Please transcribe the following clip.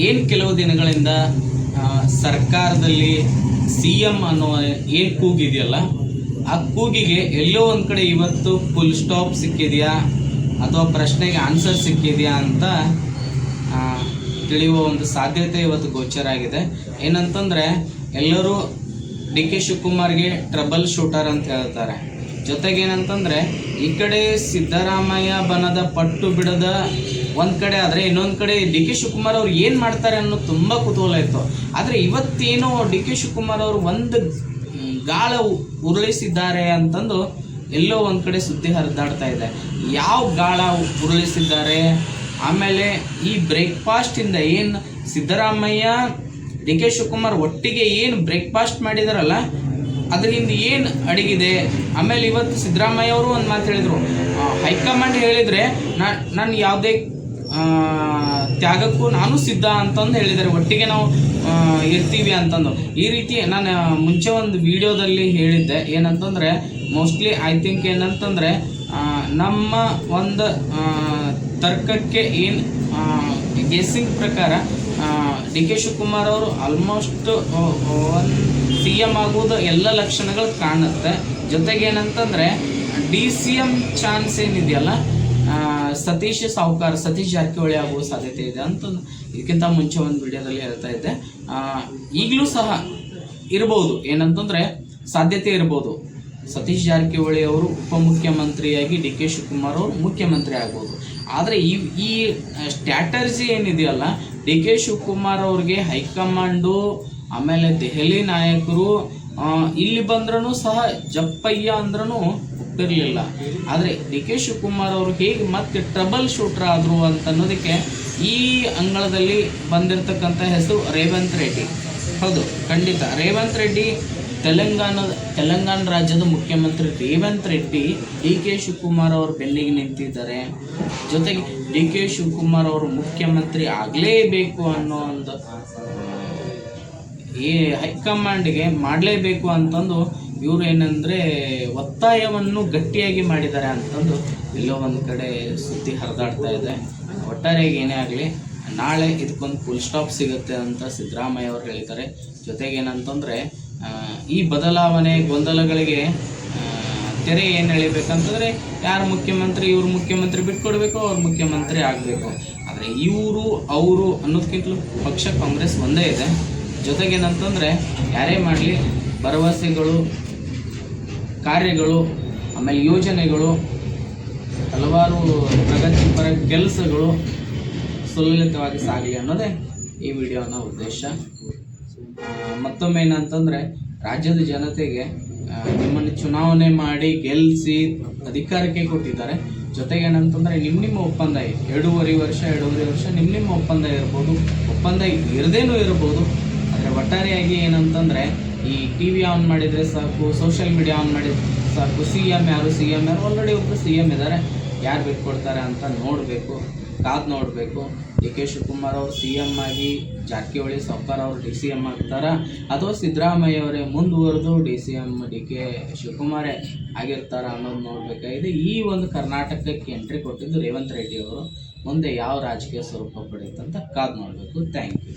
ಏನು ಕೆಲವು ದಿನಗಳಿಂದ ಸರ್ಕಾರದಲ್ಲಿ CM ಅನ್ನೋ ಏನು ಕೂಗಿದೆಯಲ್ಲ, ಆ ಕೂಗಿಗೆ ಎಲ್ಲೋ ಒಂದು ಕಡೆ ಇವತ್ತು ಫುಲ್ ಸ್ಟಾಪ್ ಸಿಕ್ಕಿದೆಯಾ ಅಥವಾ ಪ್ರಶ್ನೆಗೆ ಆನ್ಸರ್ ಸಿಕ್ಕಿದೆಯಾ ಅಂತ ತಿಳಿಯುವ ಒಂದು ಸಾಧ್ಯತೆ ಇವತ್ತು ಗೋಚರ ಆಗಿದೆ. ಏನಂತಂದರೆ ಎಲ್ಲರೂ DK ಶಿವಕುಮಾರ್ಗೆ ಟ್ರಬಲ್ ಶೂಟರ್ ಅಂತ ಹೇಳ್ತಾರೆ. ಜೊತೆಗೇನಂತಂದರೆ ಈ ಕಡೆ ಸಿದ್ದರಾಮಯ್ಯ ಬನದ ಪಟ್ಟು ಬಿಡದ ಒಂದು ಕಡೆ ಆದರೆ, ಇನ್ನೊಂದು ಕಡೆ DK ಶಿವಕುಮಾರ್ ಅವ್ರು ಏನು ಮಾಡ್ತಾರೆ ಅನ್ನೋ ತುಂಬ ಕುತೂಹಲ ಇತ್ತು. ಆದರೆ ಇವತ್ತೇನೋ DK ಶಿವಕುಮಾರ್ ಅವರು ಒಂದು ಗಾಳ ಉರುಳಿಸಿದ್ದಾರೆ ಅಂತಂದು ಎಲ್ಲೋ ಒಂದು ಕಡೆ ಸುದ್ದಿ ಹರಿದಾಡ್ತಾ ಇದೆ. ಯಾವ ಗಾಳ ಉರುಳಿಸಿದ್ದಾರೆ, ಆಮೇಲೆ ಈ ಬ್ರೇಕ್ಫಾಸ್ಟಿಂದ ಏನು ಸಿದ್ದರಾಮಯ್ಯ DK ಶಿವಕುಮಾರ್ ಒಟ್ಟಿಗೆ ಏನು ಬ್ರೇಕ್ಫಾಸ್ಟ್ ಮಾಡಿದಾರಲ್ಲ, ಅದರಿಂದ ಏನು ಅಡಗಿದೆ. ಆಮೇಲೆ ಇವತ್ತು ಸಿದ್ದರಾಮಯ್ಯ ಅವರು ಒಂದು ಮಾತು ಹೇಳಿದರು, ಹೈಕಮಾಂಡ್ ಹೇಳಿದರೆ ನಾನು ಯಾವುದೇ ತ್ಯಾಗಕ್ಕೂ ನಾನು ಸಿದ್ಧ ಅಂತಂದು ಹೇಳಿದ್ದಾರೆ, ಒಟ್ಟಿಗೆ ನಾವು ಇರ್ತೀವಿ ಅಂತಂದು. ಈ ರೀತಿ ನಾನು ಮುಂಚೆ ಒಂದು ವಿಡಿಯೋದಲ್ಲಿ ಹೇಳಿದ್ದೆ. ಏನಂತಂದರೆ ಮೋಸ್ಟ್ಲಿ ಐ ಥಿಂಕ್ ಏನಂತಂದರೆ ನಮ್ಮ ಒಂದು ತರ್ಕಕ್ಕೆ ಏನು ಗೆಸ್ಸಿಂಗ್ ಪ್ರಕಾರ DK ಶಿವಕುಮಾರ್ ಅವರು ಆಲ್ಮೋಸ್ಟ್ ಒಂದು CM ಆಗುವುದು ಎಲ್ಲ ಲಕ್ಷಣಗಳು ಕಾಣುತ್ತೆ. ಜೊತೆಗೆ ಏನಂತಂದರೆ DCM ಚಾನ್ಸ್ ಏನಿದೆಯಲ್ಲ, ಸತೀಶ್ ಜಾರಕಿಹೊಳಿ ಆಗುವ ಸಾಧ್ಯತೆ ಇದೆ ಅಂತ ಇದಕ್ಕಿಂತ ಮುಂಚೆ ಒಂದು ವಿಡಿಯೋದಲ್ಲಿ ಹೇಳ್ತಾ ಇದ್ದೆ. ಈಗಲೂ ಸಹ ಇರ್ಬೋದು, ಏನಂತಂದರೆ ಸಾಧ್ಯತೆ ಇರ್ಬೋದು. ಸತೀಶ್ ಜಾರಕಿಹೊಳಿ ಅವರು ಉಪಮುಖ್ಯಮಂತ್ರಿಯಾಗಿ DK ಶಿವಕುಮಾರ್ ಅವರು ಮುಖ್ಯಮಂತ್ರಿ ಆಗ್ಬೋದು. ಆದರೆ ಈ ಸ್ಟ್ರಾಟರ್ಜಿ ಏನಿದೆಯಲ್ಲ, DK ಶಿವಕುಮಾರ್ ಅವ್ರಿಗೆ ಹೈಕಮಾಂಡು ಆಮೇಲೆ ದೆಹಲಿ ನಾಯಕರು ಇಲ್ಲಿ ಬಂದ್ರೂ ಸಹ ಜಪ್ಪಯ್ಯ ಅಂದ್ರೂ ಒಪ್ಪಿರಲಿಲ್ಲ. ಆದರೆ DK ಶಿವಕುಮಾರ್ ಅವರು ಹೇಗೆ ಮತ್ತೆ ಟ್ರಬಲ್ ಶೂಟರ್ ಆದರು ಅಂತ ಅನ್ನೋದಕ್ಕೆ ಈ ಅಂಗಳದಲ್ಲಿ ಬಂದಿರತಕ್ಕಂಥ ಹೆಸರು ರೇವಂತ್ ರೆಡ್ಡಿ. ಹೌದು, ಖಂಡಿತ ರೇವಂತ್ ರೆಡ್ಡಿ ತೆಲಂಗಾಣ ರಾಜ್ಯದ ಮುಖ್ಯಮಂತ್ರಿ ರೇವಂತ್ ರೆಡ್ಡಿ DK ಶಿವಕುಮಾರ್ ಅವರು ಬೆನ್ನಿಗೆ ನಿಂತಿದ್ದಾರೆ. ಜೊತೆಗೆ DK ಶಿವಕುಮಾರ್ ಅವರು ಮುಖ್ಯಮಂತ್ರಿ ಆಗಲೇಬೇಕು ಅನ್ನೋ ಒಂದು ಈ ಹೈಕಮಾಂಡ್ಗೆ ಮಾಡಲೇಬೇಕು ಅಂತಂದು ಇವರು ಏನಂದರೆ ಒತ್ತಾಯವನ್ನು ಗಟ್ಟಿಯಾಗಿ ಮಾಡಿದ್ದಾರೆ ಅಂತಂದು ಎಲ್ಲೋ ಒಂದು ಕಡೆ ಸುದ್ದಿ ಹರಿದಾಡ್ತಾ ಇದೆ. ಒಟ್ಟಾರೆಯಾಗಿ ಏನೇ ಆಗಲಿ, ನಾಳೆ ಇದಕ್ಕೊಂದು ಫುಲ್ ಸ್ಟಾಪ್ ಸಿಗುತ್ತೆ ಅಂತ ಸಿದ್ದರಾಮಯ್ಯ ಅವರು ಹೇಳಿದ್ದಾರೆ. ಜೊತೆಗೇನಂತಂದರೆ ಈ ಬದಲಾವಣೆ ಗೊಂದಲಗಳಿಗೆ ತೆರೆ ಏನು ಎಳಿಬೇಕಂತಂದರೆ ಯಾರು ಮುಖ್ಯಮಂತ್ರಿ, ಇವರು ಮುಖ್ಯಮಂತ್ರಿ ಬಿಟ್ಕೊಡ್ಬೇಕು, ಅವ್ರು ಮುಖ್ಯಮಂತ್ರಿ ಆಗಬೇಕು. ಆದರೆ ಇವರು ಅವರು ಅನ್ನೋದಕ್ಕಿಂತಲೂ ಪಕ್ಷ ಕಾಂಗ್ರೆಸ್ ಒಂದೇ ಇದೆ. ಜೊತೆಗೇನಂತಂದರೆ ಯಾರೇ ಮಾಡಲಿ ಭರವಸೆಗಳು, ಕಾರ್ಯಗಳು, ಆಮೇಲೆ ಯೋಜನೆಗಳು, ಹಲವಾರು ಪ್ರಗತಿಪರ ಕೆಲಸಗಳು ಸುಲಲಿತವಾಗಿ ಸಾಗಲಿ ಅನ್ನೋದೇ ಈ ವಿಡಿಯೋನ ಉದ್ದೇಶ. ಮತ್ತೊಮ್ಮೆ ಏನಂತಂದರೆ ರಾಜ್ಯದ ಜನತೆಗೆ ನಿಮ್ಮನ್ನು ಚುನಾವಣೆ ಮಾಡಿ ಗೆಲ್ಲಿಸಿ ಅಧಿಕಾರಕ್ಕೆ ಕೊಟ್ಟಿದ್ದಾರೆ. ಜೊತೆಗೆ ಏನಂತಂದರೆ ನಿಮ್ಮ ಒಪ್ಪಂದ 2.5 ವರ್ಷ ನಿಮ್ಮ ಒಪ್ಪಂದ ಇರ್ಬೋದು, ಒಪ್ಪಂದ ಇರದೇನೂ ಇರ್ಬೋದು. ಆದರೆ ಒಟ್ಟಾರೆಯಾಗಿ ಏನಂತಂದರೆ ಈ TV ಆನ್ ಮಾಡಿದರೆ ಸಾಕು, ಸೋಷಿಯಲ್ ಮೀಡಿಯಾ ಆನ್ ಮಾಡಿದರೆ ಸಾಕು, CM ಯಾರು ಆಲ್ರೆಡಿ ಒಬ್ಬರು CM ಇದ್ದಾರೆ, ಯಾರು ಬಿಟ್ಕೊಡ್ತಾರೆ ಅಂತ ನೋಡಬೇಕು, ಕಾದು ನೋಡಬೇಕು. DK ಶಿವಕುಮಾರ್ ಅವರು CM ಆಗಿ ಜಾರಕಿಹೊಳಿ ಸಾವ್ಕಾರ್ ಅವರು DCM ಆಗ್ತಾರಾ, ಅಥವಾ ಸಿದ್ದರಾಮಯ್ಯ ಅವರೇ ಮುಂದುವರೆದು DK ಶಿವಕುಮಾರೇ ಆಗಿರ್ತಾರ ಅನ್ನೋದು ನೋಡಬೇಕಾಗಿದೆ. ಈ ಒಂದು ಕರ್ನಾಟಕಕ್ಕೆ ಎಂಟ್ರಿ ಕೊಟ್ಟಿದ್ದು ರೇವಂತ್ ರೆಡ್ಡಿ ಅವರು. ಮುಂದೆ ಯಾವ ರಾಜಕೀಯ ಸ್ವರೂಪ ಪಡೆಯುತ್ತಂತ ಕಾದು ನೋಡಬೇಕು. Thank you.